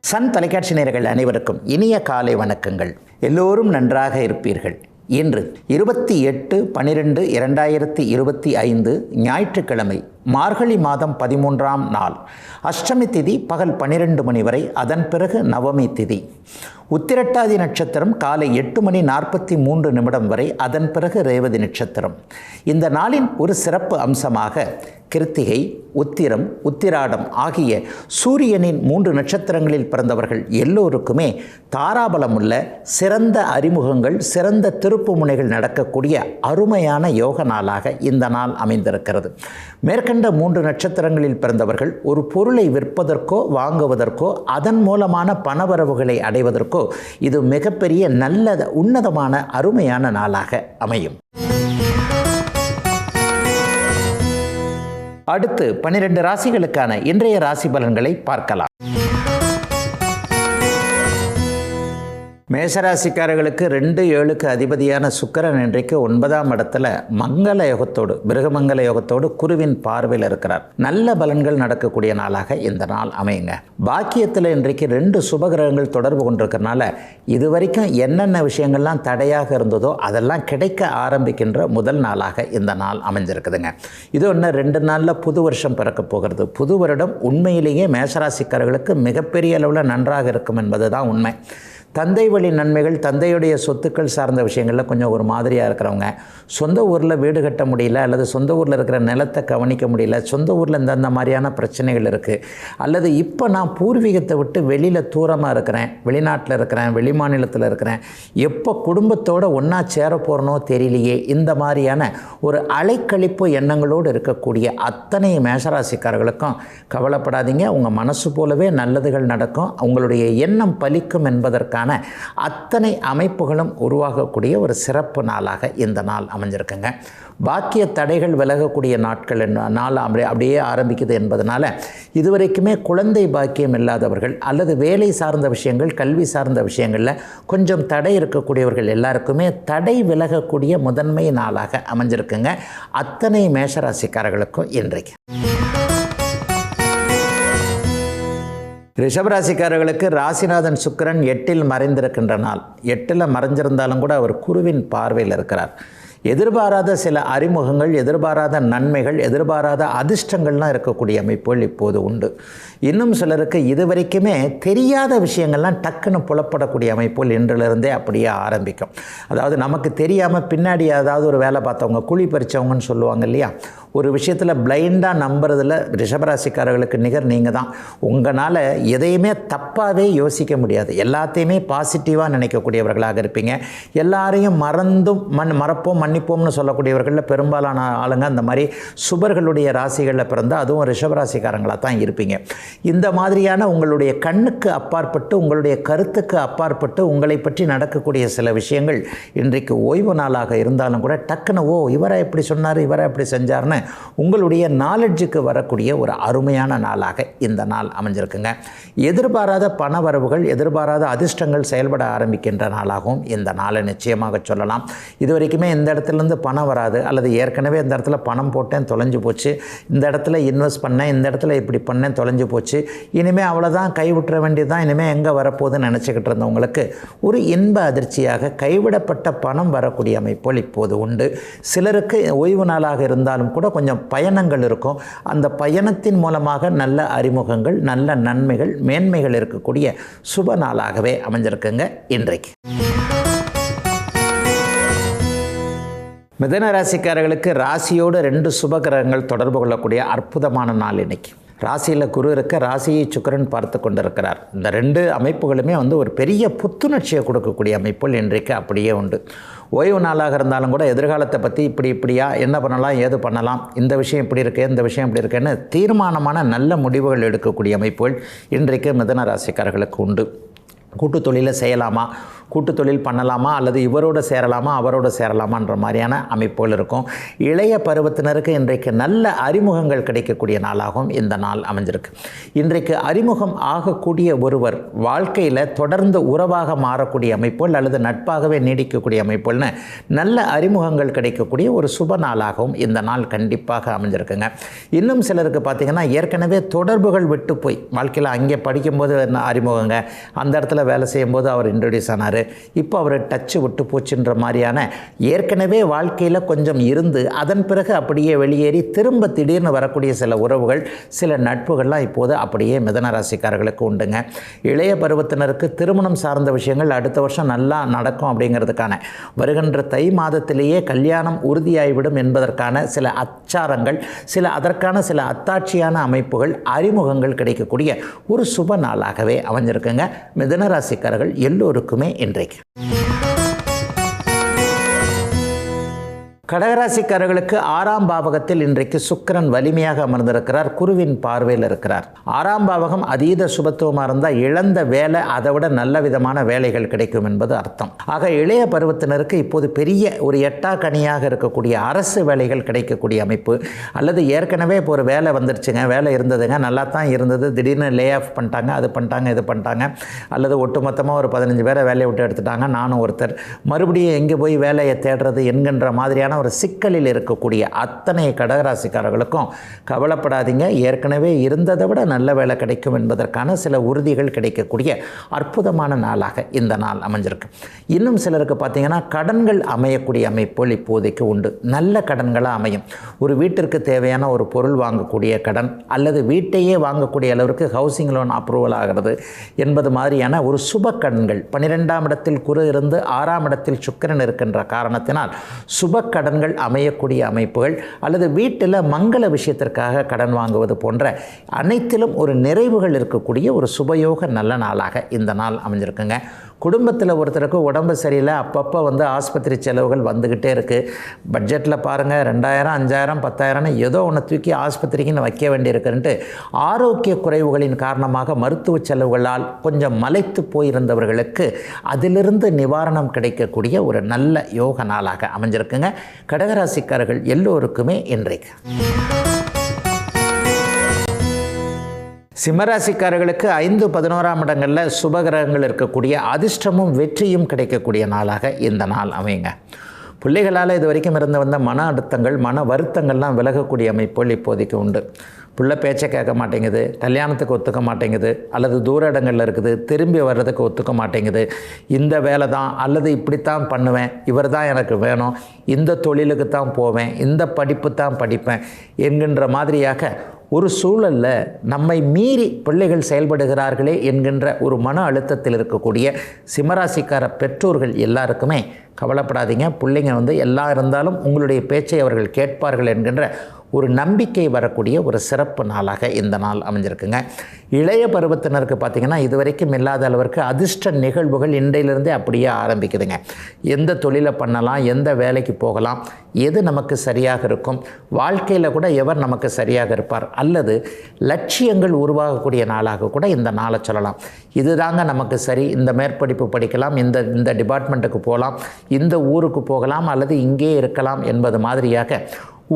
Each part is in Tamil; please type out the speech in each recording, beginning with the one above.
சன் தொலைக்காட்சி நேயர்கள் அனைவருக்கும் இனிய காலை வணக்கங்கள். எல்லோரும் நன்றாக இருப்பீர்கள். இன்று 28/12/2025 ஞாயிற்றுக்கிழமை, மார்கழி மாதம் 13ஆம் நாள். அஷ்டமி திதி பகல் 12 மணி வரை, அதன் பிறகு நவமி திதி. உத்திரட்டாதி நட்சத்திரம் காலை 8:43 வரை, அதன் பிறகு ரேவதி நட்சத்திரம். இந்த நாளின் ஒரு சிறப்பு அம்சமாக கிருத்திகை, உத்திரம், உத்திராடம் ஆகிய சூரியனின் 3 நட்சத்திரங்களில் பிறந்தவர்கள் எல்லோருக்குமே தாராபலமுள்ள சிறந்த அறிமுகங்கள், சிறந்த திருப்பு முனைகள் நடக்கக்கூடிய அருமையான யோக நாளாக இந்த நாள் அமைந்திருக்கிறது. மேற்கண்ட 3 நட்சத்திரங்களில் பிறந்தவர்கள் ஒரு பொருளை விற்பதற்கோ வாங்குவதற்கோ அதன் மூலமான பணவரவுகளை அடைவதற்கோ இது மிகப்பெரிய நல்ல உன்னதமான அருமையான நாளாக அமையும். அடுத்து 12 ராசிகளுக்கான இன்றைய ராசி பலன்களை பார்க்கலாம். மேஷராசிக்காரர்களுக்கு 2-7க்கு அதிபதியான சுக்கிரன் இன்றைக்கு 9ஆம் இடத்துல மங்கள யோகத்தோடு, பிருகமங்கல யோகத்தோடு குருவின் பார்வையில் இருக்கிறார். நல்ல பலன்கள் நடக்கக்கூடிய நாளாக இந்த நாள் அமையுங்க. பாக்கியத்தில் இன்றைக்கு 2 சுபகிரகங்கள் தொடர்பு கொண்டிருக்கிறனால இதுவரைக்கும் என்னென்ன விஷயங்கள்லாம் தடையாக இருந்ததோ அதெல்லாம் கிடைக்க ஆரம்பிக்கின்ற முதல் நாளாக இந்த நாள் அமைஞ்சிருக்குதுங்க. இது ஒன்று 2 நாளில் புது வருஷம் பிறக்க போகிறது. புது வருடம் உண்மையிலேயே மேஷராசிக்காரர்களுக்கு மிகப்பெரிய அளவில் நன்றாக இருக்கும் என்பது தான் உண்மை. தந்தை வழி நன்மைகள், தந்தையுடைய சொத்துக்கள் சார்ந்த விஷயங்களில் கொஞ்சம் ஒரு மாதிரியாக இருக்கிறவங்க, சொந்த ஊரில் வீடு கட்ட முடியல அல்லது சொந்த ஊரில் இருக்கிற நிலத்தை கவனிக்க முடியல, சொந்த ஊரில் இந்த மாதிரியான பிரச்சனைகள் இருக்குது, அல்லது இப்போ நான் பூர்வீகத்தை விட்டு வெளியில் தூரமாக இருக்கிறேன், வெளிநாட்டில் இருக்கிறேன், வெளி மாநிலத்தில் இருக்கிறேன், எப்போ குடும்பத்தோடு ஒன்றா சேர போகிறனோ தெரியலையே, இந்த மாதிரியான ஒரு அலைக்கழிப்பு எண்ணங்களோடு இருக்கக்கூடிய அத்தனை மேஷராசிக்காரர்களுக்கும் கவலைப்படாதீங்க. உங்கள் மனசு போலவே நல்லதுகள் நடக்கும். உங்களுடைய எண்ணம் பலிக்கும் என்பதற்கான அத்தனை அமைப்புகளும் உருவாகக்கூடிய ஒரு சிறப்பு நாளாக இந்த நாள் அமைஞ்சிருக்குங்க. பாக்கிய தடைகள் விலகக்கூடிய நாட்கள் நாள் அப்படியே ஆரம்பிக்குது என்பதனால இதுவரைக்குமே குழந்தை பாக்கியம் இல்லாதவர்கள் அல்லது வேலை சார்ந்த விஷயங்கள், கல்வி சார்ந்த விஷயங்களில் கொஞ்சம் தடை இருக்கக்கூடியவர்கள் எல்லாருக்குமே தடை விலகக்கூடிய முதன்மை நாளாக அமைஞ்சிருக்குங்க. அத்தனை மேஷராசிக்காரர்களுக்கும் இன்றைக்கு. ரிஷபராசிக்காரர்களுக்கு ராசிநாதன் சுக்கிரன் 8இல் மறைந்திருக்கின்ற நாள். 8இல் மறைஞ்சிருந்தாலும் கூட அவர் குருவின் பார்வையில் இருக்கிறார். எதிர்பாராத சில அறிமுகங்கள், எதிர்பாராத நன்மைகள், எதிர்பாராத அதிர்ஷ்டங்கள்லாம் இருக்கக்கூடிய அமைப்புகள் இப்போது உண்டு. இன்னும் சிலருக்கு இதுவரைக்குமே தெரியாத விஷயங்கள்லாம் டக்குன்னு புலப்படக்கூடிய அமைப்புகள் இன்றிலிருந்தே அப்படியே ஆரம்பிக்கும். அதாவது நமக்கு தெரியாமல் பின்னாடி ஏதாவது ஒரு வேலை பார்த்தவங்க, குழி பறித்தவங்கன்னு சொல்லுவாங்க இல்லையா, ஒரு விஷயத்தில் பிளைண்டாக நம்புறதில் ரிஷபராசிக்காரர்களுக்கு நிகர் நீங்கள் தான். உங்களால் எதையுமே தப்பாகவே யோசிக்க முடியாது. எல்லாத்தையுமே பாசிட்டிவாக நினைக்கக்கூடியவர்களாக இருப்பீங்க. எல்லாரையும் மறப்போம் மன்னிப்போம்னு சொல்லக்கூடியவர்களில் பெரும்பாலான ஆளுங்க அந்த மாதிரி சுபர்களுடைய ராசிகளில் பிறந்தால் அதுவும் ரிஷபராசிக்காரங்களாக தான் இருப்பீங்க. இந்த மாதிரியான உங்களுடைய கண்ணுக்கு அப்பாற்பட்டு, உங்களுடைய கருத்துக்கு அப்பாற்பட்டு உங்களை பற்றி நடக்கக்கூடிய சில விஷயங்கள் இன்றைக்கு ஓய்வு நாளாக இருந்தாலும் கூட டக்குன்னு இவரை எப்படி சொன்னார், இவரை எப்படி செஞ்சார்னு உங்களுடைய நாலெட்ஜுக்கு வரக்கூடிய ஒரு அருமையான நாளாக இந்த நாள் அமைஞ்சிருக்குங்க. எதிர்பாராத பண வரவுகள், எதிர்பாராத அதிர்ஷ்டங்கள் செயல்பட ஆரம்பிக்கின்ற நாளாகவும் இந்த நாளை நிச்சயமாக சொல்லலாம். இதுவரைக்குமே இந்த இடத்துலேருந்து பணம் வராது, அல்லது ஏற்கனவே இந்த இடத்துல பணம் போட்டேன் தொலைஞ்சு போச்சு, இந்த இடத்துல இன்வெஸ்ட் பண்ணேன், இந்த இடத்துல இப்படி பண்ணேன் தொலைஞ்சு போச்சு, இனிமேல் அவ்வளோதான், கைவிட்டுற வேண்டியதுதான், இனிமேல் எங்கே வரப்போகுதுன்னு நினச்சிக்கிட்டு இருந்தவங்களுக்கு ஒரு இன்ப அதிர்ச்சியாக கைவிடப்பட்ட பணம் வரக்கூடிய அமைப்புகள் இப்போது உண்டு. சிலருக்கு ஓய்வு நாளாக இருந்தாலும் கூட கொஞ்சம் பயணங்கள் இருக்கும். அந்த பயணத்தின் மூலமாக நல்ல அறிமுகங்கள், நல்ல நன்மைகள், மேன்மைகள் இருக்கக்கூடிய சுப நாளாகவே அமைஞ்சிருக்குங்க இன்றைக்கு. மிதுன ராசிக்காரர்களுக்கு ராசியோடு 2 சுபகிரகங்கள் தொடர்பு கொள்ளக்கூடிய அற்புதமான நாள் இன்னைக்கு. ராசியில் குரு இருக்க, ராசியை சுக்கிரன் பார்த்து கொண்டிருக்கிறார். இந்த 2 அமைப்புகளுமே ஒரு பெரிய புத்துணர்ச்சியை கொடுக்கக்கூடிய அமைப்புகள் இன்றைக்கு அப்படியே உண்டு. ஓய்வு நாளாக இருந்தாலும் கூட எதிர்காலத்தை பற்றி இப்படியா, என்ன பண்ணலாம், ஏது பண்ணலாம், இந்த விஷயம் இப்படி இருக்கு, இந்த விஷயம் இப்படி இருக்குன்னு தீர்மானமான நல்ல முடிவுகள் எடுக்கக்கூடிய அமைப்புகள் இன்றைக்கு மிதுன ராசிக்காரர்களுக்கு உண்டு. கூட்டு தொழிலை செய்யலாமா, கூட்டு தொழில் பண்ணலாமா அல்லது இவரோடு சேரலாமா அவரோடு சேரலாமான்ற மாதிரியான அமைப்புகள் இருக்கும். இளைய பருவத்தினருக்கு இன்றைக்கு நல்ல அறிமுகங்கள் கிடைக்கக்கூடிய நாளாகவும் இந்த நாள் அமைஞ்சிருக்கு. இன்றைக்கு அறிமுகம் ஆகக்கூடிய ஒருவர் வாழ்க்கையில் தொடர்ந்து உறவாக மாறக்கூடிய அமைப்புகள் அல்லது நட்பாகவே நீடிக்கக்கூடிய அமைப்புகள்னு நல்ல அறிமுகங்கள் கிடைக்கக்கூடிய ஒரு சுப நாளாகவும் இந்த நாள் கண்டிப்பாக அமைஞ்சிருக்குங்க. இன்னும் சிலருக்கு பார்த்திங்கன்னா ஏற்கனவே தொடர்புகள் விட்டு போய் வாழ்க்கையில் அங்கே படிக்கும்போது அறிமுகங்க, அந்த இடத்துல வேலை செய்யும்போது அவர் இன்ட்ரடியூஸ் ஆனார், இப்போ அவர் டச்சு விட்டு போச்சுன்ற மாதிரியான ஏற்கனவே வாழ்க்கையில் கொஞ்சம் இருந்து அதன் பிறகு அப்படியே வெளியேறி திரும்ப திடீர்னு வரக்கூடிய சில உறவுகள் சில நட்புகள்லாம் இப்போது அப்படியே மிதுன ராசிக்காரர்களுக்கு உண்டுங்க. இளைய பருவத்தினருக்கு திருமணம் சார்ந்த விஷயங்கள் அடுத்த வருஷம் நல்லா நடக்கும் அப்படிங்கிறதுக்கான வருகின்ற தை மாதத்திலேயே கல்யாணம் உறுதியாகிவிடும் என்பதற்கான சில அச்சாரங்கள், அதற்கான சில அத்தாட்சியான அமைப்புகள், அறிமுகங்கள் கிடைக்கக்கூடிய ஒரு சுப நாளாகவே அமைஞ்சிருக்குங்க மிதுன ராசிக்காரர்கள் எல்லோருக்குமே இன்றைக்கு. கடகராசிக்காரர்களுக்கு 6ஆம் பாவகத்தில் இன்றைக்கு சுக்கிரன் வலிமையாக அமர்ந்திருக்கிறார், குருவின் பார்வையில் இருக்கிறார். 6ஆம் பாவகம் அதீத சுபத்துவமாக இருந்தால் இழந்த வேலை அதை விட நல்ல விதமான வேலைகள் கிடைக்கும் என்பது அர்த்தம். ஆக இளைய பருவத்தினருக்கு இப்போது பெரிய ஒரு எட்டாக்கனியாக இருக்கக்கூடிய அரசு வேலைகள் கிடைக்கக்கூடிய அமைப்பு, அல்லது ஏற்கனவே இப்போ ஒரு வேலை வந்துருச்சுங்க, வேலை இருந்ததுங்க, நல்லா தான் இருந்தது, திடீர்னு லே ஆஃப் பண்ணிட்டாங்க, அது பண்ணிட்டாங்க இது பண்ணிட்டாங்க, அல்லது ஒட்டுமொத்தமாக ஒரு 15 பேரை வேலையை விட்டு எடுத்துட்டாங்க, நானும் ஒருத்தர், மறுபடியும் எங்கே போய் வேலையை தேடுறது என்கின்ற மாதிரியான ஒரு சிக்கலில் இருக்கக்கூடிய அத்தனை கடகராசிக்காரர்களுக்கும் கவலைப்படாதீங்க. ஏற்கனவே இருந்ததை விட நல்ல வேலை கிடைக்கும் என்பதற்கான சில உறுதிகள் கிடைக்கக்கூடிய அற்புதமான நாளாக இந்த நாள் அமைஞ்சிருக்கு. இன்னும் சிலருக்கு பார்த்திங்கன்னா கடன்கள் அமையக்கூடிய அமைப்புகள் இப்போதைக்கு உண்டு. நல்ல கடன்களாக அமையும். ஒரு வீட்டிற்கு தேவையான ஒரு பொருள் வாங்கக்கூடிய கடன் அல்லது வீட்டையே வாங்கக்கூடிய அளவிற்கு ஹவுசிங் லோன் அப்ரூவல் ஆகிறது என்பது மாதிரியான ஒரு சுப கடன்கள். 12ஆம் இடத்தில் குரு இருந்து 6ஆம் இடத்தில் சுக்கிரன் இருக்கின்ற காரணத்தினால் சுப கடன்கள் அமையக்கூடிய அமைப்புகள், அல்லது வீட்டில் மங்கள விஷயத்திற்காக கடன் வாங்குவது போன்ற அனைத்திலும் ஒரு நிறைவுகள் இருக்கக்கூடிய ஒரு சுபயோக நல்ல நாளாக இந்த நாள் அமைஞ்சிருக்குங்க. குடும்பத்தில் ஒருத்தருக்கு உடம்பு சரியில்லை, அப்பப்போ ஆஸ்பத்திரி செலவுகள் வந்துக்கிட்டே இருக்குது. பட்ஜெட்டில் பாருங்கள் 2000 5000 10,000 ஏதோ ஒன்று தூக்கி ஆஸ்பத்திரிக்குன்னு வைக்க வேண்டியிருக்குன்ட்டு ஆரோக்கிய குறைவுகளின் காரணமாக மருத்துவ செலவுகளால் கொஞ்சம் மலைத்து போயிருந்தவர்களுக்கு அதிலிருந்து நிவாரணம் கிடைக்கக்கூடிய ஒரு நல்ல யோக நாளாக அமைஞ்சிருக்குங்க கடகராசிக்காரர்கள் எல்லோருக்குமே இன்றைக்கு. சிம்மராசிக்காரர்களுக்கு 5, 11ஆம் இடங்களில் சுபகிரகங்கள் இருக்கக்கூடிய அதிர்ஷ்டமும் வெற்றியும் கிடைக்கக்கூடிய நாளாக இந்த நாள் அமையுங்க. பிள்ளைகளால் இது வரைக்கும் இருந்து வந்த மன அழுத்தங்கள், மன வருத்தங்கள்லாம் விலகக்கூடிய அமைப்புகள் இப்போதைக்கு உண்டு. பிள்ளை பேச்சை கேட்க மாட்டேங்குது, கல்யாணத்துக்கு ஒத்துக்க மாட்டேங்குது, அல்லது தூர இடங்களில் இருக்குது, திரும்பி வர்றதுக்கு ஒத்துக்க மாட்டேங்குது, இந்த வேலை தான் அல்லது இப்படித்தான் பண்ணுவேன், இவர் தான் எனக்கு வேணும், இந்த தொழிலுக்கு தான் போவேன், இந்த படிப்பு தான் படிப்பேன் என்கின்ற மாதிரியாக ஒரு சூழலில் நம்மை மீறி பிள்ளைகள் செயல்படுகிறார்களே என்கின்ற ஒரு மன அழுத்தத்தில் இருக்கக்கூடிய சிம்மராசிக்கார பெற்றோர்கள் எல்லாருக்குமே கவலைப்படாதீங்க. பிள்ளைங்க எல்லாம் இருந்தாலும் உங்களுடைய பேச்சை அவர்கள் கேட்பார்கள் என்கின்ற ஒரு நம்பிக்கை வரக்கூடிய ஒரு சிறப்பு நாளாக இந்த நாள் அமைஞ்சிருக்குங்க. இளைய பருவத்தினருக்கு பார்த்திங்கன்னா இதுவரைக்கும் இல்லாத அளவிற்கு அதிர்ஷ்ட நிகழ்வுகள் இன்றையிலிருந்தே அப்படியே ஆரம்பிக்குதுங்க. எந்த தொழிலை பண்ணலாம், எந்த வேலைக்கு போகலாம், எது நமக்கு சரியாக இருக்கும், வாழ்க்கையில் கூட எவர் நமக்கு சரியாக இருப்பார், அல்லது லட்சியங்கள் உருவாகக்கூடிய நாளாக கூட இந்த நாளை சொல்லலாம். இதுதாங்க நமக்கு சரி, இந்த மேற்படிப்பு படிக்கலாம், இந்த டிபார்ட்மெண்ட்டுக்கு போகலாம், இந்த ஊருக்கு போகலாம், அல்லது இங்கே இருக்கலாம் என்பது மாதிரியாக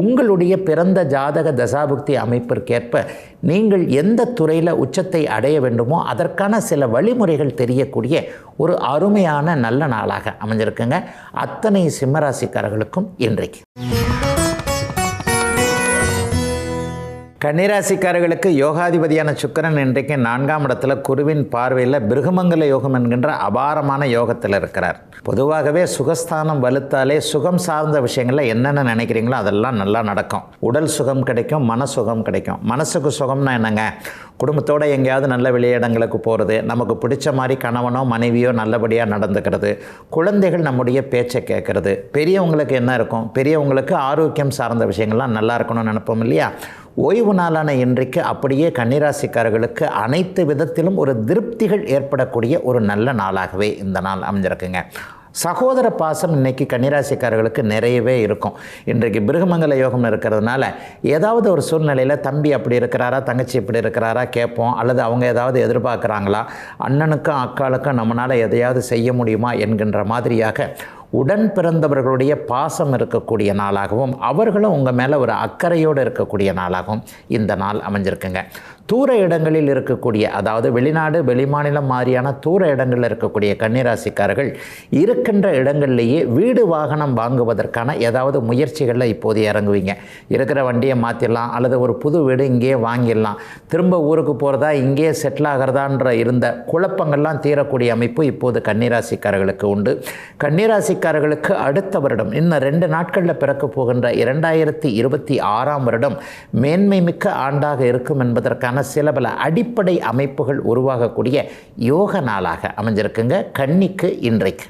உங்களுடைய பிறந்த ஜாதக தசாபுக்தி அமைப்பிற்கேற்ப நீங்கள் எந்த துறையில் உச்சத்தை அடைய வேண்டுமோ அதற்கான சில வழிமுறைகள் தெரியக்கூடிய ஒரு அருமையான நல்ல நாளாக அமைஞ்சிருக்குங்க அத்தனை சிம்மராசிக்காரர்களுக்கும் இன்றைக்கு. கன்னிராசிக்காரர்களுக்கு யோகாதிபதியான சுக்கிரன் இன்றைக்கு 4ஆம் இடத்துல குருவின் பார்வையில் பிருகமங்கல யோகம் என்கின்ற அபாரமான யோகத்தில் இருக்கிறார். பொதுவாகவே சுகஸ்தானம் வலுத்தாலே சுகம் சார்ந்த விஷயங்களில் என்னென்ன நினைக்கிறீங்களோ அதெல்லாம் நல்லா நடக்கும். உடல் சுகம் கிடைக்கும், மன சுகம் கிடைக்கும். மனசுக்கு சுகம்னா என்னங்க, குடும்பத்தோடு எங்கேயாவது நல்ல வெளியிடங்களுக்கு போகிறது, நமக்கு பிடிச்ச மாதிரி கணவனோ மனைவியோ நல்லபடியாக நடந்துக்கிறது, குழந்தைகள் நம்முடைய பேச்சை கேட்குறது. பெரியவங்களுக்கு என்ன இருக்கும், பெரியவங்களுக்கு ஆரோக்கியம் சார்ந்த விஷயங்கள்லாம் நல்லா இருக்கணும்னு நினைப்போம் இல்லையா. ஓய்வு நாளான இன்றைக்கு அப்படியே கன்னிராசிக்காரர்களுக்கு அனைத்து விதத்திலும் ஒரு திருப்திகள் ஏற்படக்கூடிய ஒரு நல்ல நாளாகவே இந்த நாள் அமைஞ்சிருக்குங்க. சகோதர பாசம் இன்றைக்கி கன்னிராசிக்காரர்களுக்கு நிறையவே இருக்கும். இன்றைக்கு பிருகமங்கல யோகம் இருக்கிறதுனால ஏதாவது ஒரு சூழ்நிலையில் தம்பி அப்படி இருக்கிறாரா, தங்கச்சி இப்படி இருக்கிறாரா கேட்போம். அல்லது அவங்க ஏதாவது எதிர்பார்க்குறாங்களா, அண்ணனுக்கும் அக்காளுக்கும் நம்மளால் எதையாவது செய்ய முடியுமா என்கின்ற மாதிரியாக உடன் பிறந்தவர்களுடைய பாசம் இருக்கக்கூடிய நாளாகவும் அவர்களும் உங்கள் மேலே ஒரு அக்கறையோடு இருக்கக்கூடிய நாளாகவும் இந்த நாள் அமைஞ்சிருக்குங்க. தூர இடங்களில் இருக்கக்கூடிய, அதாவது வெளிநாடு வெளிமாநிலம் மாதிரியான தூர இடங்களில் இருக்கக்கூடிய கன்னிராசிக்காரர்கள் இருக்கின்ற இடங்கள்லேயே வீடு வாகனம் வாங்குவதற்கான ஏதாவது முயற்சிகளில் இப்போது இறங்குவீங்க. இருக்கிற வண்டியை மாற்றிடலாம், அல்லது ஒரு புது வீடு இங்கேயே வாங்கிடலாம், திரும்ப ஊருக்கு போகிறதா இங்கேயே செட்டில் ஆகிறதான்ற இருந்த குழப்பங்கள்லாம் தீரக்கூடிய அமைப்பு இப்போது கன்னிராசிக்காரர்களுக்கு உண்டு. கன்னிராசிக்காரர்களுக்கு அடுத்த வருடம் இன்னும் 2 நாட்களில் பிறக்க போகின்ற 2026 வருடம் மேன்மை மிக்க ஆண்டாக இருக்கும் என்பதற்கான சில பல அடிப்படை அமைப்புகள் உருவாகக்கூடிய யோக நாளாக அமைஞ்சிருக்குங்க கன்னிக்கு இன்றைக்கு.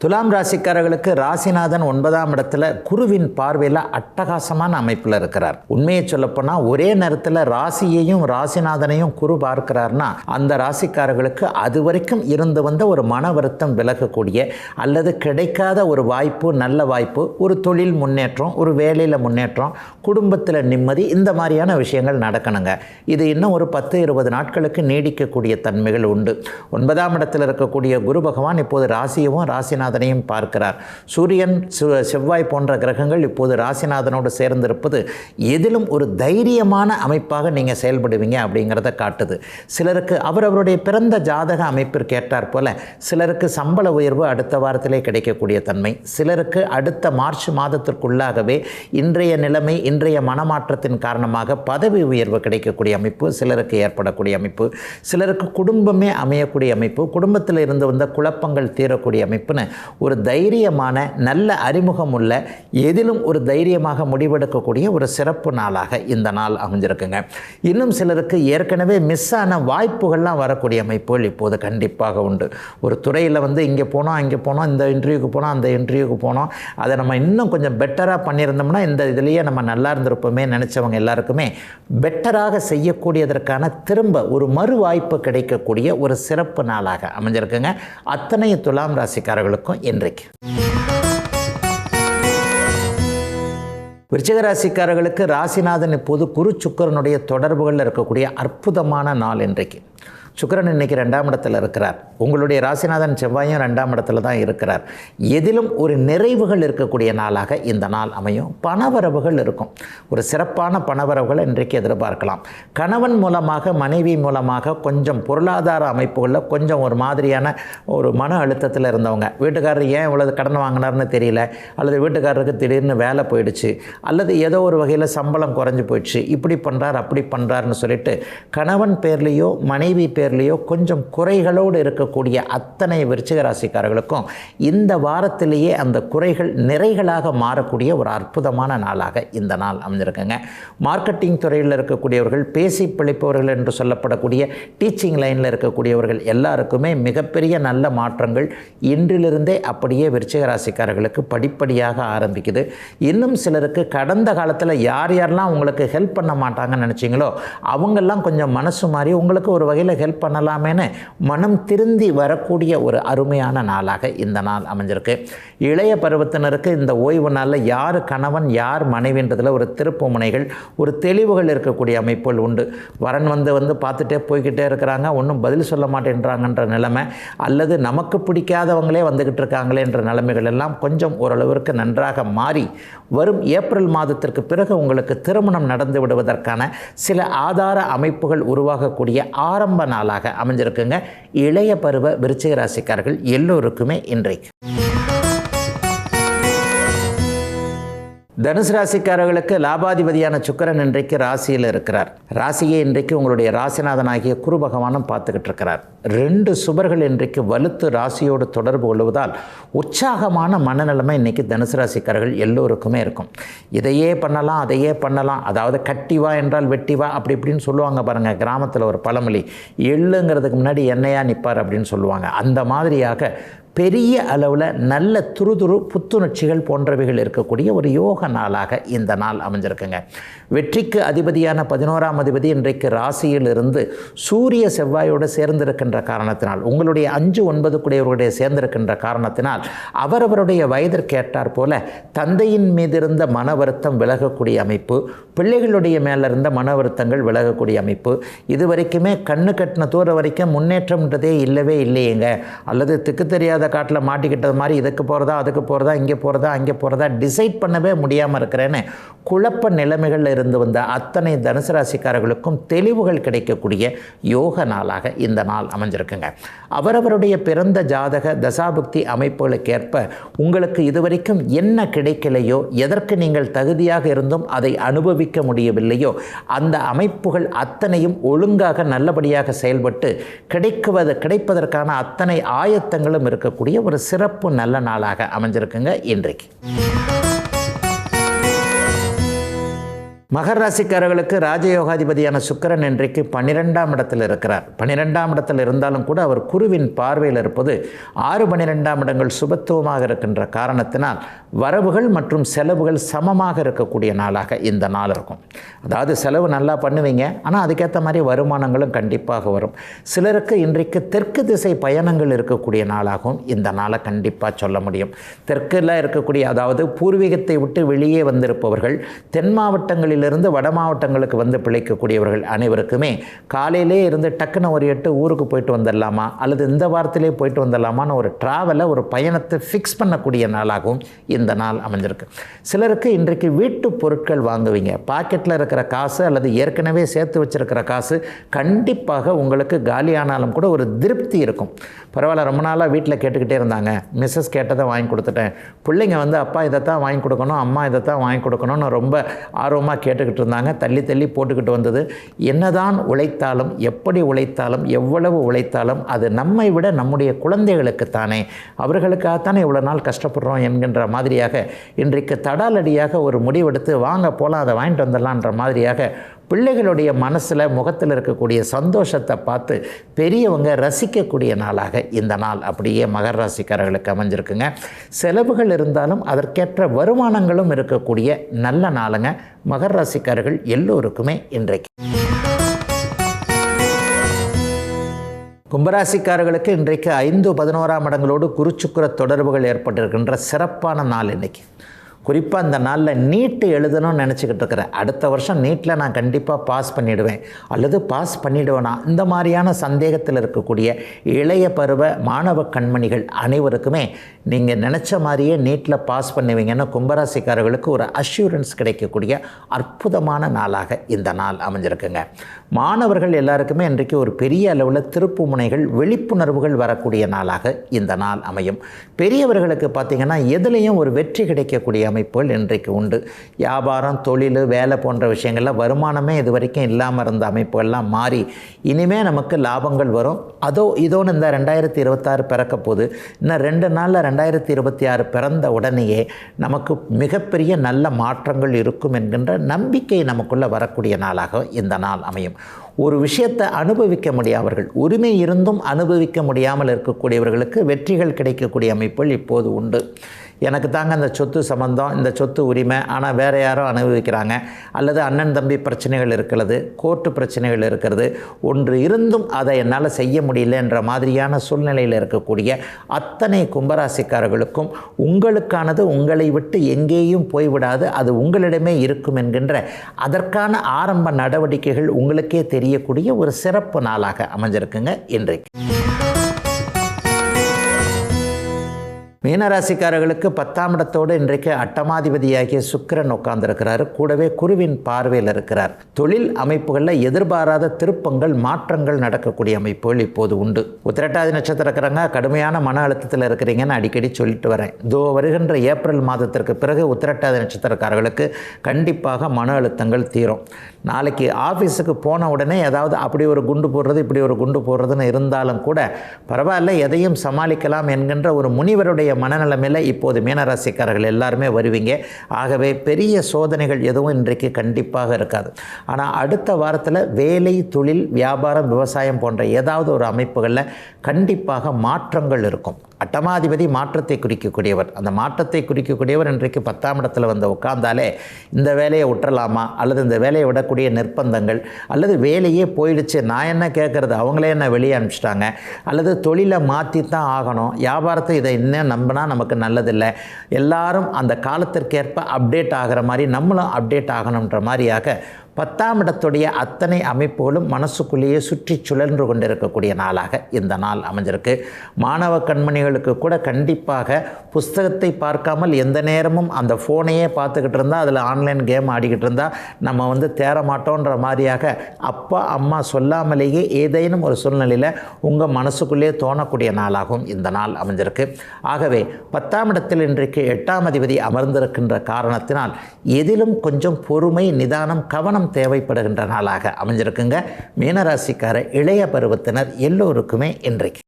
துலாம் ராசிக்காரர்களுக்கு ராசிநாதன் 9ஆம் இடத்துல குருவின் பார்வையில் அட்டகாசமான அமைப்பில் இருக்கிறார். உண்மையை சொல்லப்போனால் ஒரே நேரத்தில் ராசியையும் ராசிநாதனையும் குரு பார்க்கிறார்னா அந்த ராசிக்காரர்களுக்கு அது வரைக்கும் இருந்து வந்த ஒரு மன வருத்தம் விலகக்கூடிய, அல்லது கிடைக்காத ஒரு வாய்ப்பு, நல்ல வாய்ப்பு, ஒரு தொழில் முன்னேற்றம், ஒரு வேலையில் முன்னேற்றம், குடும்பத்தில் நிம்மதி, இந்த மாதிரியான விஷயங்கள் நடக்கணுங்க. இது இன்னும் ஒரு 10-20 நாட்களுக்கு நீடிக்கக்கூடிய தன்மைகள் உண்டு. 9ஆம் இடத்தில் இருக்கக்கூடிய குரு பகவான் இப்போது ராசியவும் ராசிநாதன் பார்க்கிறார். சூரியன், செவ்வாய் போன்ற கிரகங்கள் இப்போது ராசிநாதனோடு சேர்ந்திருப்பது எதிலும் ஒரு தைரியமான அமைப்பாக நீங்கள் செயல்படுவீங்க அப்படிங்கிறத காட்டுது. சிலருக்கு அவரவருடைய பிறந்த ஜாதக அமைப்பிற்கு ஏற்றாற் போல சிலருக்கு சம்பள உயர்வு அடுத்த வாரத்திலே கிடைக்கக்கூடிய தன்மை, சிலருக்கு அடுத்த மார்ச் மாதத்திற்குள்ளாகவே இன்றைய நிலைமை, இன்றைய மனமாற்றத்தின் காரணமாக பதவி உயர்வு கிடைக்கக்கூடிய அமைப்பு சிலருக்கு ஏற்படக்கூடிய அமைப்பு, சிலருக்கு குடும்பமே அமையக்கூடிய அமைப்பு, குடும்பத்தில் இருந்து வந்த குழப்பங்கள் தீரக்கூடிய அமைப்புன்னு ஒரு தைரியமான நல்ல அறிமுகம் உள்ள, எதிலும் ஒரு தைரியமாக முடிவெடுக்கக்கூடிய ஒரு சிறப்பு நாளாக இந்த நாள் அமைஞ்சிருக்குங்க. இன்னும் சிலருக்கு ஏற்கனவே மிஸ் ஆன வாய்ப்புகள்லாம் வரக்கூடிய அமைப்புகள் இப்போது கண்டிப்பாக உண்டு. ஒரு துறையில் இங்கே போனோம், அங்கே போனோம், இந்த இன்டர்வியூக்கு போனோம், அந்த இன்டர்வியூக்கு போனோம், அதை நம்ம இன்னும் கொஞ்சம் பெட்டராக பண்ணியிருந்தோம்னா இந்த இதுலேயே நம்ம நல்லா இருந்திருப்போமே நினச்சவங்க எல்லாருக்குமே பெட்டராக செய்யக்கூடியதற்கான திரும்ப ஒரு மறு வாய்ப்பு கிடைக்கக்கூடிய ஒரு சிறப்பு நாளாக அமைஞ்சிருக்குங்க அத்தனை துலாம் ராசிக்காரர்களுக்கும் இன்றைக்கு. விருச்சிக ராசிக்காரர்களுக்கு ராசிநாதன் இப்போது குரு சுக்கிரனுடைய தொடர்புகளில் இருக்கக்கூடிய அற்புதமான நாள் இன்றைக்கு. சுக்கிரன் இன்றைக்கி 2ஆம் இடத்துல இருக்கிறார். உங்களுடைய ராசிநாதன் செவ்வாயும் 2ஆம் இடத்துல தான் இருக்கிறார். எதிலும் ஒரு நிறைவுகள் இருக்கக்கூடிய நாளாக இந்த நாள் அமையும். பணவரவுகள் இருக்கும். ஒரு சிறப்பான பணவரவுகளை இன்றைக்கு எதிர்பார்க்கலாம். கணவன் மூலமாக, மனைவி மூலமாக கொஞ்சம் பொருளாதார அமைப்புகளில் கொஞ்சம் ஒரு மாதிரியான ஒரு மன அழுத்தத்தில் இருந்தவங்க, வீட்டுக்காரர் ஏன் இவ்வளவு கடன் வாங்கினார்னு தெரியல, அல்லது வீட்டுக்காரருக்கு திடீர்னு வேலை போயிடுச்சு, அல்லது ஏதோ ஒரு வகையில் சம்பளம் குறைஞ்சி போயிடுச்சு, இப்படி பண்ணுறார் அப்படி பண்ணுறாருன்னு சொல்லிட்டு கணவன் பேர்லேயோ மனைவி பேர்லேயோ கொஞ்சம் குறைகளோடு இருக்கக்கூடிய அத்தனை விருச்சிக ராசிக்காரர்களுக்கும் இந்த வாரத்திலேயே அந்த குறைகள் நிறைகளாக மாறக்கூடிய ஒரு அற்புதமான நாளாக இந்த நாள் அமைஞ்சிருக்குங்க. மார்க்கெட்டிங் துறையில் இருக்கக்கூடியவர்கள், பேசி பிழைப்பவர்கள் என்று சொல்லப்படக்கூடிய டீச்சிங் லைனில் இருக்கக்கூடியவர்கள் எல்லாருக்குமே மிகப்பெரிய நல்ல மாற்றங்கள் இன்றிலிருந்தே அப்படியே விருச்சிக ராசிக்காரர்களுக்கு படிப்படியாக ஆரம்பிக்குது. இன்னும் சிலருக்கு கடந்த காலத்தில் யார் யாரெல்லாம் உங்களுக்கு ஹெல்ப் பண்ண மாட்டாங்கன்னு நினச்சிங்களோ அவங்கெல்லாம் கொஞ்சம் மனசு மாறி உங்களுக்கு ஒரு வகையில் ஹெல்ப் பண்ணலாமேன்னு மனம் திருந்தி வரக்கூடிய ஒரு அருமையான நாளாக இந்த நாள் அமைஞ்சிருக்கு. இளைய பருவத்தினருக்கு இந்த ஓய்வு நாளில் யார் கணவன் யார் மனைவின்றதில் ஒரு திருப்பு முனைகள், ஒரு தெளிவுகள் இருக்கக்கூடிய அமைப்புகள் உண்டு. வரன் வந்து பார்த்துட்டே போய்கிட்டே இருக்கிறாங்க, ஒன்றும் பதில் சொல்ல மாட்டேன்றாங்கன்ற நிலைமை, அல்லது நமக்கு பிடிக்காதவங்களே வந்துக்கிட்டு இருக்காங்களேன்ற நிலைமைகள் எல்லாம் கொஞ்சம் ஓரளவிற்கு நன்றாக மாறி வரும் ஏப்ரல் மாதத்திற்கு பிறகு உங்களுக்கு திருமணம் நடந்து விடுவதற்கான சில ஆதார அமைப்புகள் உருவாகக்கூடிய ஆரம்ப நாளாக அமைஞ்சிருக்குங்க இளைய பருவ விருச்சிக ராசிக்காரர்கள் எல்லோருக்குமே இன்றைக்கு. தனுசு ராசிக்காரர்களுக்கு லாபாதிபதியான சுக்கிரன் இன்றைக்கு ராசியில் இருக்கிறார். ராசியை இன்றைக்கு உங்களுடைய ராசிநாதனாகிய குரு பகவானும் பார்த்துக்கிட்டு இருக்கிறார். 2 சுபர்கள் இன்றைக்கு வலுத்து ராசியோடு தொடர்பு கொள்வதால் உற்சாகமான மனநிலைமை இன்றைக்கி தனுசு ராசிக்காரர்கள் எல்லோருக்குமே இருக்கும். இதையே பண்ணலாம் அதையே பண்ணலாம், அதாவது கட்டிவா என்றால் வெட்டிவா அப்படி இப்படின்னு சொல்லுவாங்க பாருங்கள். கிராமத்தில் ஒரு பழமொழி, எள்ளுங்கிறதுக்கு முன்னாடி எண்ணெயாக நிற்பார் அப்படின்னு சொல்லுவாங்க. அந்த மாதிரியாக பெரிய அளவில் நல்ல துருதுரு புத்துணர்ச்சிகள் போன்றவைகள் இருக்கக்கூடிய ஒரு யோக நாளாக இந்த நாள் அமைஞ்சிருக்குங்க. வெற்றிக்கு அதிபதியான 11ஆம் அதிபதி இன்றைக்கு ராசியில் இருந்து சூரிய செவ்வாயோடு சேர்ந்திருக்கின்ற காரணத்தினால், உங்களுடைய 5, 9 கூடியவர்களுடைய சேர்ந்திருக்கின்ற காரணத்தினால் அவரவருடைய வயதிற்கேற்றார் போல தந்தையின் மீது இருந்த மன வருத்தம் விலகக்கூடிய அமைப்பு, பிள்ளைகளுடைய மேலே இருந்த மன வருத்தங்கள் விலகக்கூடிய அமைப்பு, இது வரைக்குமே கண்ணு கட்டின தூரம் வரைக்கும் முன்னேற்றம்ன்றதே இல்லவே இல்லையேங்க, அல்லது திக்கு தெரியாத காட்டில் மாட்டிக்கிட்டது மாதிரி இதுக்கு போகிறதா அதுக்கு போகிறதா இங்கே போகிறதா அங்கே போகிறதா டிசைட் பண்ணவே முடியாமல் இருக்கிறேன்னு குழப்ப நிலைமைகள் இருந்து வந்த அத்தனை தனுசு ராசிக்காரர்களுக்கும் தெளிவுகள் கிடைக்கக்கூடிய யோக நாளாக இந்த நாள் அமைஞ்சிருக்குங்க. அவரவருடைய பிறந்த ஜாதக தசாபுக்தி அமைப்புகளுக்கேற்ப உங்களுக்கு இதுவரைக்கும் என்ன கிடைக்கலையோ, எதற்கு நீங்கள் தகுதியாக இருந்தும் அதை அனுபவிக்க முடியவில்லையோ, அந்த அமைப்புகள் அத்தனையும் ஒழுங்காக நல்லபடியாக செயல்பட்டு கிடைப்பதற்கான அத்தனை ஆயத்தங்களும் இருக்கக்கூடிய ஒரு சிறப்பு நல்ல நாளாக அமைஞ்சிருக்குங்க இன்றைக்கு. மகர ராசிக்காரர்களுக்கு ராஜயோகாதிபதியான சுக்கிரன் இன்றைக்கு 12ஆம் இடத்தில் இருக்கிறார். 12ஆம் இடத்தில் இருந்தாலும் கூட அவர் குருவின் பார்வையில் இருப்பது 6, 12ஆம் இடங்கள் சுபத்துவமாக இருக்கின்ற காரணத்தினால் வரவுகள் மற்றும் செலவுகள் சமமாக இருக்கக்கூடிய நாளாக இந்த நாள் இருக்கும். அதாவது செலவு நல்லா பண்ணுவீங்க, ஆனால் அதுக்கேற்ற மாதிரி வருமானங்களும் கண்டிப்பாக வரும். சிலருக்கு இன்றைக்கு தெற்கு திசை பயணங்கள் இருக்கக்கூடிய நாளாகவும் இந்த நாளை கண்டிப்பாக சொல்ல முடியும். தெற்கில் இருக்கக்கூடிய, அதாவது பூர்வீகத்தை விட்டு வெளியே வந்திருப்பவர்கள், தென் மாவட்டங்களில் இருந்து வட மாவட்டங்களுக்கு வந்து பிழைக்கக்கூடியவர்கள் அனைவருக்குமே காலையிலே இருந்து டக்குன்னு ஒரு 8 ஊருக்கு போயிட்டு வந்துடலாமா அல்லது இந்த வாரத்திலே போயிட்டு வந்துடலாமான்னு ஒரு ட்ராவலை, ஒரு பயணத்தை ஃபிக்ஸ் பண்ணக்கூடிய நாளாகவும் இந்த நாள் அமைஞ்சிருக்கு. சிலருக்கு இன்றைக்கு வீட்டு பொருட்கள் வாங்குவீங்க. பாக்கெட்டில் இருக்கிற காசு அல்லது ஏற்கனவே சேர்த்து வச்சிருக்கிற காசு கண்டிப்பாக உங்களுக்கு காலியானாலும் கூட ஒரு திருப்தி இருக்கும். பரவாயில்ல, ரொம்ப நாளாக வீட்டில் கேட்டுக்கிட்டே இருந்தாங்க, மிஸ்ஸஸ் கேட்டதை வாங்கி கொடுத்துட்டேன், பிள்ளைங்க வந்து அப்பா இதைத்தான் வாங்கி கொடுக்கணும், அம்மா இதைத்தான் வாங்கி கொடுக்கணும்னு ரொம்ப ஆர்வமாக கேட்டுக்கிட்டு இருந்தாங்க. தள்ளி தள்ளி போட்டுக்கிட்டு வந்தது. என்னதான் உழைத்தாலும், எப்படி உழைத்தாலும், எவ்வளவு உழைத்தாலும் அது நம்மை விட நம்முடைய குழந்தைகளுக்குத்தானே, அவர்களுக்காகத்தானே இவ்வளோ நாள் கஷ்டப்படுறோம் என்கின்ற மாதிரியாக இன்றைக்கு தடாலடியாக ஒரு முடிவெடுத்து வாங்க போகலாம், அதை வாங்கிட்டு வந்துடலான்ற மாதிரியாக பிள்ளைகளுடைய மனசில் முகத்தில் இருக்கக்கூடிய சந்தோஷத்தை பார்த்து பெரியவங்க ரசிக்கக்கூடிய நாளாக இந்த நாள் அப்படியே மகர ராசிக்காரர்களுக்கு அமைஞ்சிருக்குங்க. செலவுகள் இருந்தாலும் அதற்கேற்ற வருமானங்களும் இருக்கக்கூடிய நல்ல நாளுங்க மகர ராசிக்காரர்கள் எல்லோருக்குமே இன்றைக்கு. கும்பராசிக்காரர்களுக்கு இன்றைக்கு 5, 11ஆம் இடங்களோடு குருச்சுக்கிர தொடர்புகள் ஏற்பட்டிருக்கின்ற சிறப்பான நாள் இன்றைக்கி. குறிப்பாக இந்த நாளில் நீட்டு எழுதணும்னு நினச்சிக்கிட்டு இருக்கிறேன். அடுத்த வருஷம் நீட்டில் நான் கண்டிப்பாக பாஸ் பண்ணிவிடுவேன் அல்லது பாஸ் பண்ணிவிடுவேனா, இந்த மாதிரியான சந்தேகத்தில் இருக்கக்கூடிய இளைய பருவ மாணவ கண்மணிகள் அனைவருக்குமே நீங்கள் நினச்ச மாதிரியே நீட்டில் பாஸ் பண்ணுவீங்கன்னு கும்பராசிக்காரர்களுக்கு ஒரு அஷ்யூரன்ஸ் கிடைக்கக்கூடிய அற்புதமான நாளாக இந்த நாள் அமைஞ்சிருக்குங்க. மாணவர்கள் எல்லாருக்குமே இன்றைக்கு ஒரு பெரிய அளவில் திருப்பு முனைகள், விழிப்புணர்வுகள் வரக்கூடிய நாளாக இந்த நாள் அமையும். பெரியவர்களுக்கு பார்த்திங்கன்னா எதுலேயும் ஒரு வெற்றி கிடைக்கக்கூடிய அமைப்புகள் இன்றைக்கு உண்டு. வியாபாரம், தொழில், வேலை போன்ற விஷயங்களில் வருமானமே இது வரைக்கும் இல்லாமல் இருந்த அமைப்புகள்லாம் மாறி இனிமேல் நமக்கு லாபங்கள் வரும். இதோன்னு இந்த 2026 பிறக்க போது இன்னும் 2 நாளில் 2026 பிறந்த உடனேயே நமக்கு மிகப்பெரிய நல்ல மாற்றங்கள் இருக்கும் என்கின்ற நம்பிக்கை நமக்குள்ளே வரக்கூடிய நாளாக இந்த நாள் அமையும். ஒரு விஷயத்தை அனுபவிக்க முடியாதவர்கள், உரிமை இருந்தும் அனுபவிக்க முடியாமல் இருக்கக்கூடியவர்களுக்கு வெற்றிகள் கிடைக்கக்கூடிய அமைப்புகள் இப்போது உண்டு. எனக்கு தாங்க இந்த சொத்து சம்பந்தம், இந்த சொத்து உரிமை, ஆனால் வேறு யாரோ அனுபவிக்கிறாங்க, அல்லது அண்ணன் தம்பி பிரச்சனைகள் இருக்கிறது, கோர்ட்டு பிரச்சனைகள் இருக்கிறது, ஒன்று இருந்தும் அதை என்னால் செய்ய முடியல என்ற மாதிரியான சூழ்நிலையில் இருக்கக்கூடிய அத்தனை கும்பராசிக்காரர்களுக்கும் உங்களுக்கானது உங்களை விட்டு எங்கேயும் போய்விடாது, அது உங்களிடமே இருக்கும் என்கின்ற அதற்கான ஆரம்ப நடவடிக்கைகள் உங்களுக்கே தெரியக்கூடிய ஒரு சிறப்பு நாளாக அமைஞ்சிருக்குங்க இன்றைக்கு. மீனராசிக்காரர்களுக்கு 10ஆம் இடத்தோடு இன்றைக்கு அட்டமாதிபதியாகிய சுக்கிரன் உட்கார்ந்திருக்கிறார். கூடவே குருவின் பார்வையில் இருக்கிறார். தொழில் அமைப்புகளில் எதிர்பாராத திருப்பங்கள், மாற்றங்கள் நடக்கக்கூடிய அமைப்புகள் இப்போது உண்டு. உத்திரட்டாதி நட்சத்திரக்காரங்க கடுமையான மன அழுத்தத்தில் இருக்கிறீங்கன்னு அடிக்கடி சொல்லிட்டு வரேன். வருகின்ற ஏப்ரல் மாதத்திற்கு பிறகு உத்திரட்டாதி நட்சத்திரக்காரர்களுக்கு கண்டிப்பாக மன அழுத்தங்கள் தீரும். நாளைக்கு ஆஃபீஸுக்கு போன உடனே ஏதாவது அப்படி ஒரு குண்டு போடுறது, இப்படி ஒரு குண்டு போடுறதுன்னு இருந்தாலும் கூட பரவாயில்ல, எதையும் சமாளிக்கலாம் என்கின்ற ஒரு முனிவருடைய மனநிலைமையில் இப்போது மீனராசிக்காரர்கள் எல்லாருமே வருவீங்க. ஆகவே பெரிய சோதனைகள் எதுவும் இன்றைக்கு கண்டிப்பாக இருக்காது. ஆனால் அடுத்த வாரத்தில் வேலை, தொழில், வியாபாரம், விவசாயம் போன்ற ஏதாவது ஒரு அமைப்புகளில் கண்டிப்பாக மாற்றங்கள் இருக்கும். அட்டமாதிபதி மாற்றத்தை குறிக்கக்கூடியவர். அந்த மாற்றத்தை குறிக்கக்கூடியவர் இன்றைக்கு 10ஆம் இடத்துல வந்து உட்கார்ந்தாலே இந்த வேலையை விட்டுறலாமா, அல்லது இந்த வேலையை விடக்கூடிய நிர்பந்தங்கள், அல்லது வேலையே போயிடுச்சு, நான் என்ன கேட்குறது, அவங்களே என்ன வெளியே அனுப்பிச்சிட்டாங்க, அல்லது தொழிலை மாற்றி தான் ஆகணும், வியாபாரத்தை இதை இன்னும் நம்பினா நமக்கு நல்லதில்லை, எல்லாரும் அந்த காலத்திற்கேற்ப அப்டேட் ஆகிற மாதிரி நம்மளும் அப்டேட் ஆகணுன்ற மாதிரியாக 10ஆம் இடத்துடைய அத்தனை அமைப்புகளும் மனசுக்குள்ளேயே சுற்றி சுழன்று கொண்டிருக்கக்கூடிய நாளாக இந்த நாள் அமைஞ்சிருக்கு. மாணவ கண்மணிகளுக்கு கூட கண்டிப்பாக புஸ்தகத்தை பார்க்காமல் எந்த நேரமும் அந்த ஃபோனையே பார்த்துக்கிட்டு இருந்தால், அதில் ஆன்லைன் கேம் ஆடிக்கிட்டு இருந்தால் நம்ம வந்து தேர மாட்டோன்ற மாதிரியாக அப்பா அம்மா சொல்லாமலேயே ஏதேனும் ஒரு சூழ்நிலையில் உங்கள் மனசுக்குள்ளேயே தோணக்கூடிய நாளாகவும் இந்த நாள் அமைஞ்சிருக்கு. ஆகவே 10ஆம் இடத்தில் இன்றைக்கு 8ஆம் அதிபதி அமர்ந்திருக்கின்ற காரணத்தினால் எதிலும் கொஞ்சம் பொறுமை, நிதானம், கவனம் தேவைப்படுகின்ற நாளாக அமைஞ்சிருக்குங்க. மீனராசிக்கார இளைய பருவத்தினர் எல்லோருக்குமே இன்றைக்கு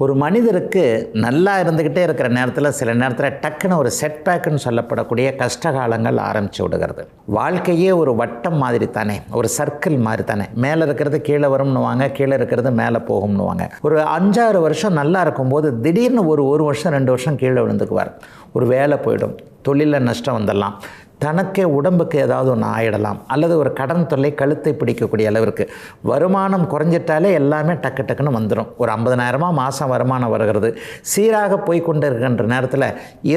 ஒரு மனிதருக்கு நல்லா இருந்துக்கிட்டே இருக்கிற நேரத்தில் சில நேரத்தில் டக்குன்னு ஒரு செட்பேக்குன்னு சொல்லப்படக்கூடிய கஷ்டகாலங்கள் ஆரம்பித்து விடுகிறது. வாழ்க்கையே ஒரு வட்டம் மாதிரி தானே, ஒரு சர்க்கிள் மாதிரி தானே. மேலே இருக்கிறது கீழே வரும்னுவாங்க, கீழே இருக்கிறது மேலே போகும்னுவாங்க. ஒரு 5-6 வருஷம் நல்லா இருக்கும்போது திடீர்னு ஒரு வருஷம் 2 வருஷம் கீழே விழுந்துக்குவார். ஒரு வேலை போயிடும், தொழிலில் நஷ்டம் வந்துடலாம், தனக்கே உடம்புக்கு ஏதாவது ஒன்று ஆகிடலாம், அல்லது ஒரு கடன் தொல்லை கழுத்தை பிடிக்கக்கூடிய அளவிற்கு வருமானம் குறைஞ்சிட்டாலே எல்லாமே டக்கு டக்குன்னு வந்துடும். ஒரு 50,000 மாதம் வருமானம் வருகிறது, சீராக போய்கொண்டு இருக்கின்ற நேரத்தில்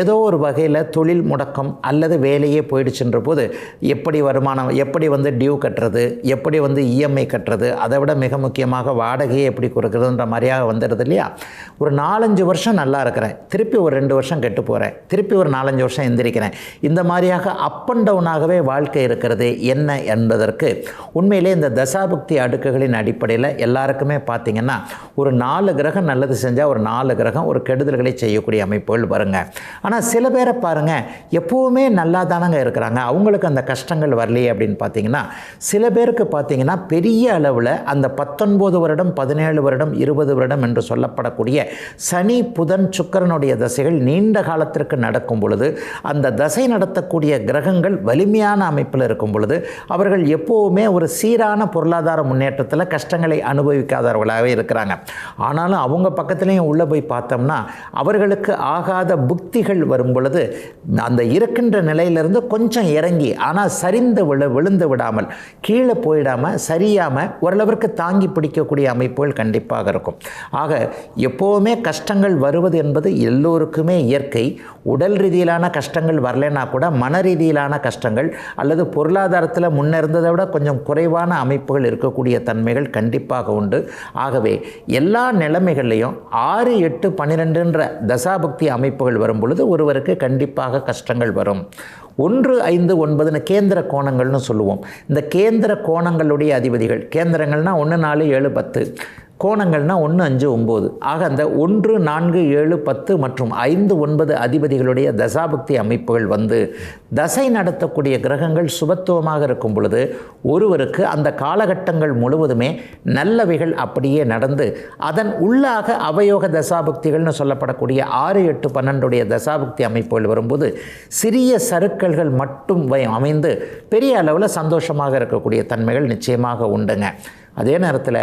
ஏதோ ஒரு வகையில் தொழில் முடக்கம் அல்லது வேலையே போயிடுச்சுன்ற போது எப்படி வருமானம், எப்படி வந்து டியூ கட்டுறது, எப்படி வந்து இஎம்ஐ கட்டுறது, அதை விட மிக முக்கியமாக வாடகையை எப்படி கொடுக்குறதுன்ற மாதிரியாக வந்துடுது இல்லையா. ஒரு 4-5 வருஷம் நல்லா இருக்கிறேன், திருப்பி ஒரு 2 வருஷம் கெட்டு போகிறேன், திருப்பி ஒரு 4-5 வருஷம் எந்திரிக்கிறேன். இந்த மாதிரியாக அப் அண்ட் டவுனாகவே வாழ்க்கை இருக்கிறது என்ன என்பதற்கு உண்மையிலே இந்த தசாபுக்தி அடுக்குகளின் அடிப்படையில் எல்லாருக்குமே பார்த்திங்கன்னா ஒரு 4 கிரகம் நல்லது செஞ்சால் ஒரு 4 கிரகம் ஒரு கெடுதல்களை செய்யக்கூடிய அமைப்புகள் வருங்க. ஆனால் சில பேரை பாருங்கள், எப்போவுமே நல்லா தானங்க இருக்கிறாங்க, அவங்களுக்கு அந்த கஷ்டங்கள் வரலையே அப்படின்னு பார்த்தீங்கன்னா சில பேருக்கு பார்த்திங்கன்னா பெரிய அளவில் அந்த 19 வருடம் 17 வருடம் 20 வருடம் என்று சொல்லப்படக்கூடிய சனி புதன் சுக்கிரனுடைய தசைகள் நீண்ட காலத்திற்கு நடக்கும் பொழுது அந்த தசை நடத்தக்கூடிய கிரகங்கள் வலிமையான அமைப்பில் இருக்கும் பொழுது அவர்கள் எப்போவுமே ஒரு சீரான பொருளாதார முன்னேற்றத்தில் கஷ்டங்களை அனுபவிக்காதவர்களாகவே இருக்கிறாங்க. ஆனாலும் அவங்க பக்கத்துலேயும் உள்ளே போய் பார்த்தோம்னா அவர்களுக்கு ஆகாத புக்திகள் வரும் பொழுது அந்த இருக்கின்ற நிலையிலிருந்து கொஞ்சம் இறங்கி, ஆனால் சரிந்து விழுந்து விடாமல் கீழே போயிடாமல் சரியாமல் ஓரளவிற்கு தாங்கி பிடிக்கக்கூடிய அமைப்புகள் கண்டிப்பாக இருக்கும். ஆக எப்போவுமே கஷ்டங்கள் வருவது என்பது எல்லோருக்குமே இயற்கை. உடல் ரீதியிலான கஷ்டங்கள் வரலைன்னா கூட மன ரீதியிலான கஷ்டங்கள் அல்லது பொருளாதாரத்தில் முன்னிருந்ததை விட கொஞ்சம் குறைவான அமைப்புகள் இருக்கக்கூடிய தன்மைகள் கண்டிப்பாக உண்டு. ஆகவே எல்லா நிலைமைகள்லையும் 6, 8, 12 தசாபுக்தி அமைப்புகள் வரும் பொழுது ஒருவருக்கு கண்டிப்பாக கஷ்டங்கள் வரும். 1, 5, 9 கேந்திர கோணங்கள்னு சொல்லுவோம். இந்த கேந்திர கோணங்களுடைய அதிபதிகள், கேந்திரங்கள்னால் 1, 4, 7, 10, கோணங்கள்னால் 1, 5, 9. ஆக அந்த 1, 4, 7, 10 மற்றும் 5, 9 அதிபதிகளுடைய தசாபுக்தி அமைப்புகள் வந்து தசை நடத்தக்கூடிய கிரகங்கள் சுபத்துவமாக இருக்கும் பொழுது ஒருவருக்கு அந்த காலகட்டங்கள் முழுவதுமே நல்லவைகள் அப்படியே நடந்து அதன் உள்ளாக அவயோக தசாபுக்திகள்னு சொல்லப்படக்கூடிய 6, 8, 12 தசாபுக்தி அமைப்புகள் வரும்போது சிறிய சறுக்கல்கள் மட்டும் அமைந்து பெரிய அளவில் சந்தோஷமாக இருக்கக்கூடிய தன்மைகள் நிச்சயமாக உண்டுங்க. அதே நேரத்தில்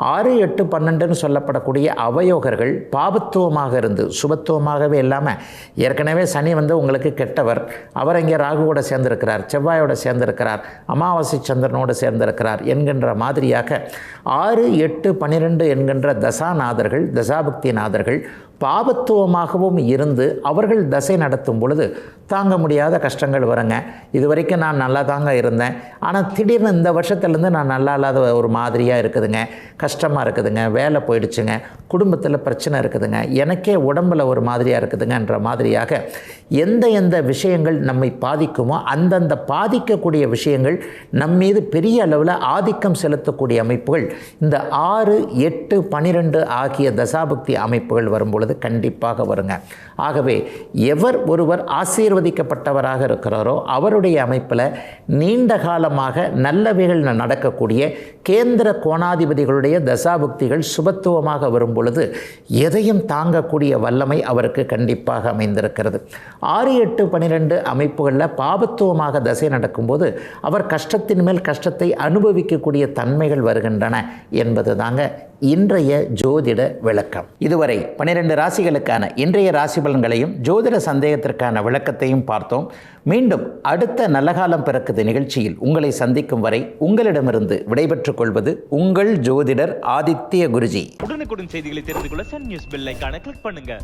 6, 8, 12 சொல்லப்படக்கூடிய அவயோகர்கள் பாபத்துவமாக இருந்து சுபத்துவமாகவே இல்லாமல், ஏற்கனவே சனி வந்து உங்களுக்கு கெட்டவர், அவர் இங்கே ராகுவோட சேர்ந்திருக்கிறார், செவ்வாயோடு சேர்ந்திருக்கிறார், அமாவாசை சந்திரனோடு சேர்ந்திருக்கிறார் என்கின்ற மாதிரியாக 6, 8, 12 என்கின்ற தசாநாதர்கள் தசாபுக்தி நாதர்கள் பாபத்துவமாகவும் இருந்து அவர்கள் தசை நடத்தும் பொழுது தாங்க முடியாத கஷ்டங்கள் வருங்க. இது வரைக்கும் நான் நல்லா தாங்க இருந்தேன், ஆனால் திடீர்னு இந்த வருஷத்துலேருந்து நான் நல்லா இல்லாத ஒரு மாதிரியாக இருக்குதுங்க, கஷ்டமாக இருக்குதுங்க, வேலை போயிடுச்சுங்க, குடும்பத்தில் பிரச்சனை இருக்குதுங்க, எனக்கே உடம்பில் ஒரு மாதிரியாக இருக்குதுங்கன்ற மாதிரியாக எந்த விஷயங்கள் நம்மை பாதிக்குமோ அந்தந்த பாதிக்கக்கூடிய விஷயங்கள் நம்மீது பெரிய அளவில் ஆதிக்கம் செலுத்தக்கூடிய அமைப்புகள் இந்த 6, 8, 12 ஆகிய தசாபுக்தி அமைப்புகள் வரும்பொழுது பொழுது கண்டிப்பாக வருங்க. ஆகவே எவர் ஒருவர் ஆசீர்வதிக்கப்பட்டவராக இருக்கிறாரோ அவருடைய அமைப்பில் நீண்ட காலமாக நல்லவைகள் நடக்கக்கூடிய கேந்திர கோணாதிபதிகளுடைய தசாபுக்திகள் சுபத்துவமாக வரும் பொழுது எதையும் தாங்கக்கூடிய வல்லமை அவருக்கு கண்டிப்பாக அமைந்திருக்கிறது. 6, 8, 12 அமைப்புகளில் பாபத்துவமாக தசை நடக்கும்போது அவர் கஷ்டத்தின் மேல் கஷ்டத்தை அனுபவிக்கக்கூடிய தன்மைகள் வருகின்றன என்பது தாங்க இன்றைய ஜோதிட விளக்கம். இதுவரை 12 ராசிகளுக்கான இன்றைய ராசி பலன்களையும் ஜோதிட சந்தேகத்திற்கான விளக்கத்தையும் பார்த்தோம். மீண்டும் அடுத்த நல்ல காலம் பிறக்குது நிகழ்ச்சியில் உங்களை சந்திக்கும் வரை உங்களிடமிருந்து விடைபெற்றுக் கொள்வது உங்கள் ஜோதிடர் ஆதித்ய குருஜி. உடனுக்குடன் செய்திகளை தெரிந்து கொள்ள சன் நியூஸ் பெல் ஐகானை கிளிக் பண்ணுங்க.